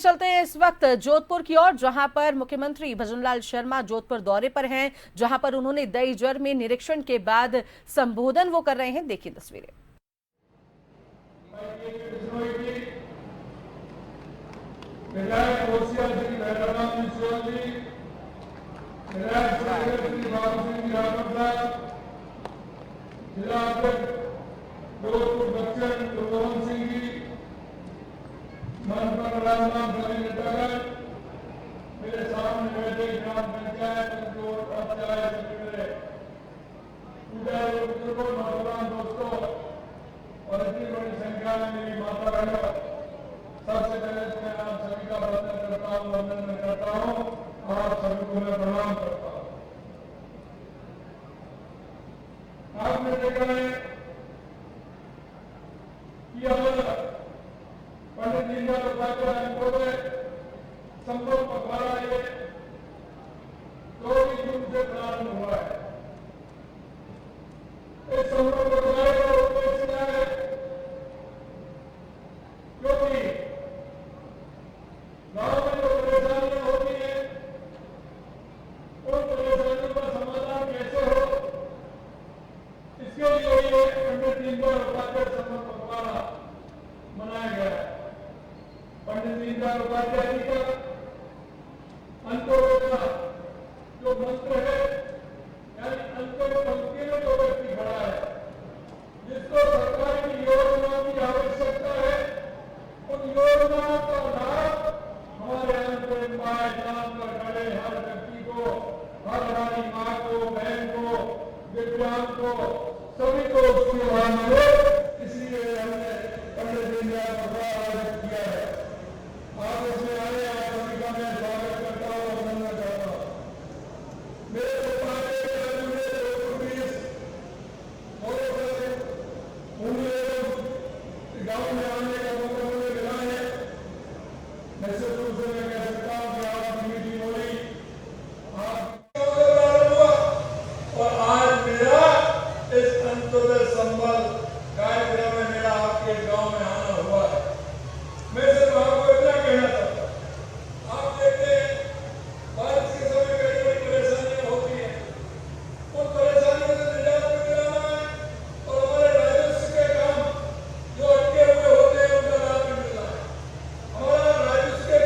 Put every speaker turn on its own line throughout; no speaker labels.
चलते हैं इस वक्त जोधपुर की ओर, जहां पर मुख्यमंत्री भजनलाल शर्मा जोधपुर दौरे पर हैं, जहां पर उन्होंने दईजर में निरीक्षण के बाद संबोधन वो कर रहे हैं। देखिए तस्वीरें।
मेरे सामने बैठे ग्राम पंचायत बुजुर्गों, नौजवान दोस्तों और इतनी बड़ी संख्या में मेरी माता बहनों, सबसे पहले तो मैं आप सभी का वंदन करता हूँ और आप सभी को मैं प्रणाम करता हूँ। आपने देखा है कि अब पंडित दीनदयाल उपाध्याय अंत्योदय संभव पखवाड़ा ये 24 जून से प्रारंभ हुआ है। इस संभव पखवाड़े का उद्देश्य क्या है? क्योंकि गांव में जो परेशानियां होती है, उन परेशानियों का समाधान कैसे हो, इसके लिए ये पंडित दीनदयाल उपाध्याय संभव पखवाड़ा मनाया गया है। पंडित दीनदयाल उपाध्याय जी का अंत्योदय का जो मंत्र है, यानी अंतिम पंक्ति में जो व्यक्ति खड़ा है, जिसको सरकार की योजनाओं की आवश्यकता है, उन योजनाओं का लाभ हमारे अंतिम पाए ग्राम पर खड़े हर व्यक्ति को, हर हमारी माँ को, बहन को, दिव्यांग को, सभी को उसकी लाभ मिले। इसलिए हमने पंडित दीनदयाल पखवाड़ा आयोजित किया है। आप इसमें आए, आप सभी का मैं स्वागत करता हूँ और वंदन करता हूँ। मेरे गाँव में आने का मौका मुझे मिला है। निश्चित रूप से मैं कह सकता हूँ कि आपकी मीठी बोली और आज मेरा इस अंत्योदय संबल कार्यक्रम में मेरा आपके गांव में आना हुआ है। मैं सिर्फ आपको इतना कहना चाहता हूँ, आप देखते हैं बारिश के समय कई बड़ी परेशानियां होती हैं, उन परेशानियों से निजात में दिलाना है और हमारे राजस्व के काम जो अटके हुए होते हैं उनका लाभ भी मिलना है। हमारा राजस्व के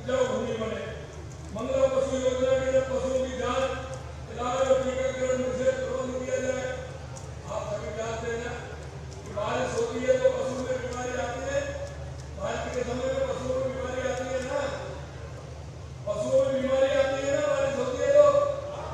उपजाऊ भूमि बने। मंगला पशु योजना के तहत पशुओं की जांच, इलाज और टीकाकरण विशेष प्रबंध किया जाए। आप सभी जानते हैं ना कि बारिश होती है तो पशु में बीमारी आती है। बारिश के समय में पशुओं में बीमारी आती है ना, पशुओं में बीमारी आती है ना, बारिश होती है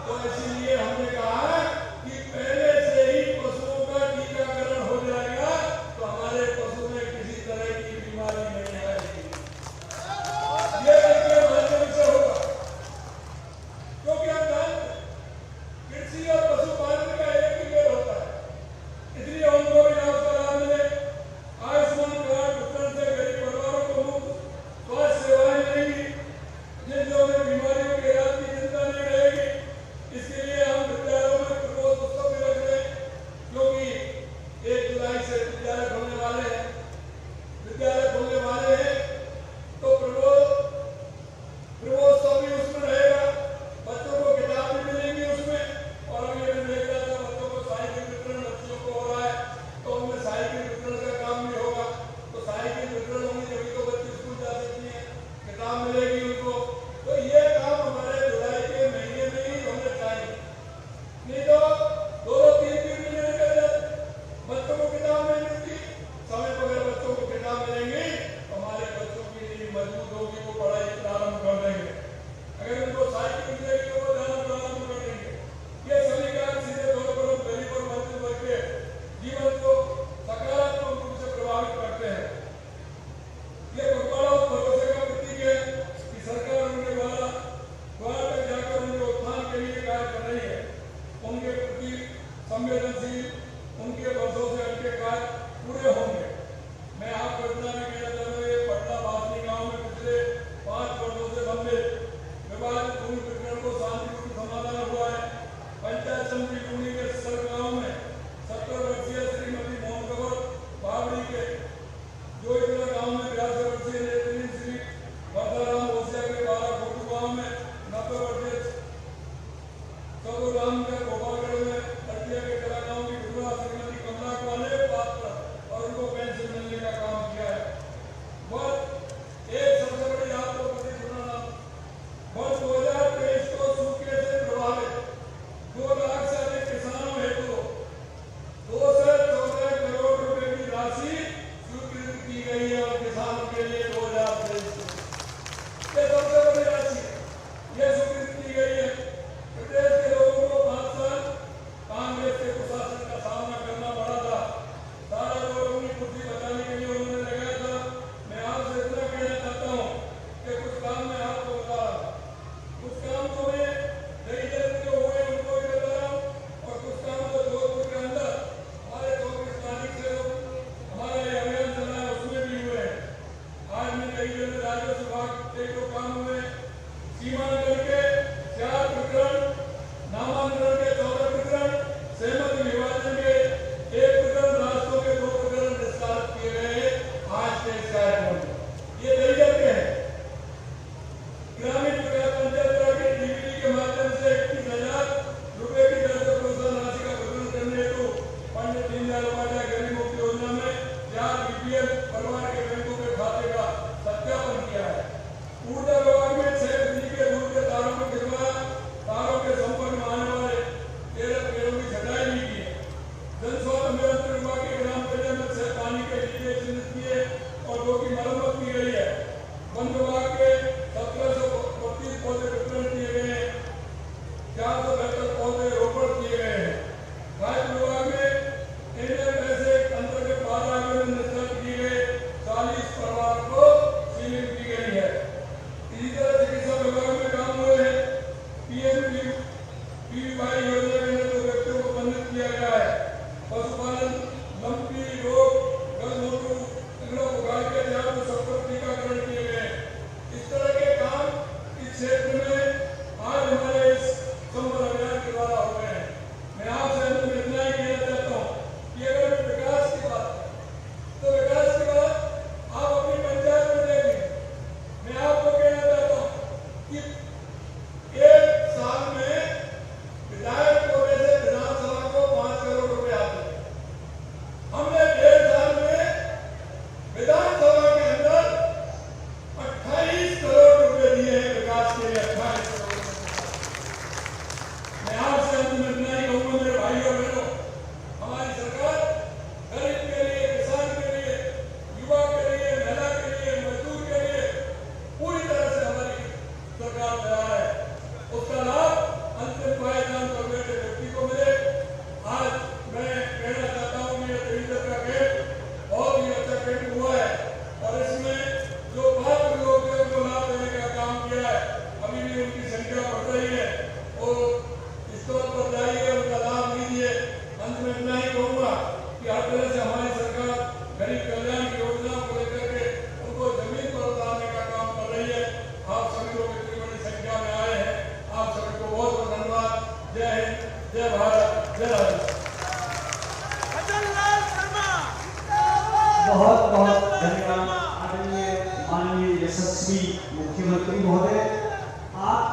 तो इसीलिए हमने कहा कि पहले से ही पशुओं का टीकाकरण हो जाएगा तो हमारे पशु में किसी तरह की बीमारी नहीं आएगी। ये देखिए माध्यम से होगा, क्योंकि हम जानते हैं कृषि और पशुपालन का एक ही मेल होता है। इसलिए उनको भी लाभ का लाभ मिले। आयुष्मान कार्ड वितरण से गरीब परिवारों को मुफ्त स्वास्थ्य सेवाएं मिलेंगी, जिन लोगों में बीमारियों के इलाज की चिंता नहीं रहेगी। इसके लिए हम विद्यालयों में प्रबोध उत्सव भी रख रहे हैं, क्योंकि 1 जुलाई से विद्यालय खुलने वाले हैं। तो प्रबोध उत्सव भी उसमें रहेगा, बच्चों को किताब भी मिलेंगी उसमें। और अभी मैंने देख रहा था बच्चों को साइकिल वितरण बच्चों को हो रहा है, तो उनमें साइकिल वितरण का काम भी होगा। तो साइकिल वितरण होंगी तभी तो बच्चे स्कूल जा सकती हैं, किताब मिलेगी उनको। तो ये काम हमारे जुलाई के महीने में ही होने चाहिए, नहीं तो 2-3 महीने निकल जाते, बच्चों को किताब नहीं मिलती। समय पर अगर बच्चों को किताब मिलेंगी तो हमारे बच्चों की नींव मजबूत होगी, वो पढ़ाई प्रारंभ कर देंगे। अगर उनको साइकिल मिलेगी तो वो जाना प्रारंभ कर देंगे। ये सभी काम सीधे तौर पर हम गरीब और मध्यम वर्ग के जीवन को सकारात्मक रूप से प्रभावित करते हैं। ये पखवाड़ा उस भरोसे का प्रतीक है कि सरकार उनके द्वारा द्वार तक जाकर उनके उत्थान के लिए कार्य कर रही है। उनके प्रति संवेदनशील, उनके वर्षों से उनके कार्य पूरे होंगे। मैं आपको इतना भी कहना चाहूँगा, ये पटना बासनी गांव में पिछले 5 वर्षों से लंबे विवादित भूमि प्रकरण को शांतिपूर्ण समाधान हुआ है। पंचायत समिति टूणी के सर गांव में 70 वर्षीय श्रीमती मोहन कंवर बावड़ी के, जोईपुरा गांव में 82 वर्षीय नेत्रहीन श्री वर्धाराम ओसिया के 12 खोटू गांव में 90 वर्षीय चतुराम के गोपालगढ़ में तटिया के कला गांव की विधवा श्रीमती कमला को अनेक पात्र और उनको पेंशन मिलने का काम किया है। बस एक सबसे बड़ी आपको पति सुनाना, वर्ष 2023 को सूखे से प्रभावित 2 लाख से अधिक किसानों हेतु 214 करोड़ रुपए की राशि स्वीकृत की गई है। और किसानों के लिए 2023 ये सबसे बड़ी राशि ये स्वीकृत की गई है। प्रदेश के लोगों को 5 साल कांग्रेस के कुशासन का सामना करना पड़ा था। सारा जोर अपनी कुर्सी बचाने के लिए उन्होंने लगाया था। मैं आपसे इतना कहना चाहता हूँ कि कुछ काम मैं आपको बता रहा हूँ, कुछ काम तो मैं रईजन जो हुए उनको भी बता रहा हूँ, और कुछ काम तो जोधपुर के अंदर हमारे 24 तारीख से हमारा ये अभियान चला है उसमें भी हुए हैं। आज मैं कई जगह राजस्व विभाग के जो काम हुए, सीमांकन के 4 प्रकरण, नामांतरण के 14 प्रकरण, सहमति विभाजन के 1 प्रकरण, रास्तों के 2 प्रकरण निस्तारित किए गए आज के इस कार्यक्रम में। ये रईजन के हैं। ग्रामीण विकास पंचायत के डीबीटी के माध्यम से 21,000 रुपए की दर से प्रोत्साहन राशि का वितरण करने हेतु पंडित दीनदयाल उपाध्याय गरीब मुक्ति योजना में 4 बीपीएल परिवार के बैंकों के खाते का सत्यापन किया है। ऊर्जा विभाग में 6 बिजली के दूर
बहुत बहुत धन्यवाद आदरणीय माननीय यशस्वी मुख्यमंत्री महोदय।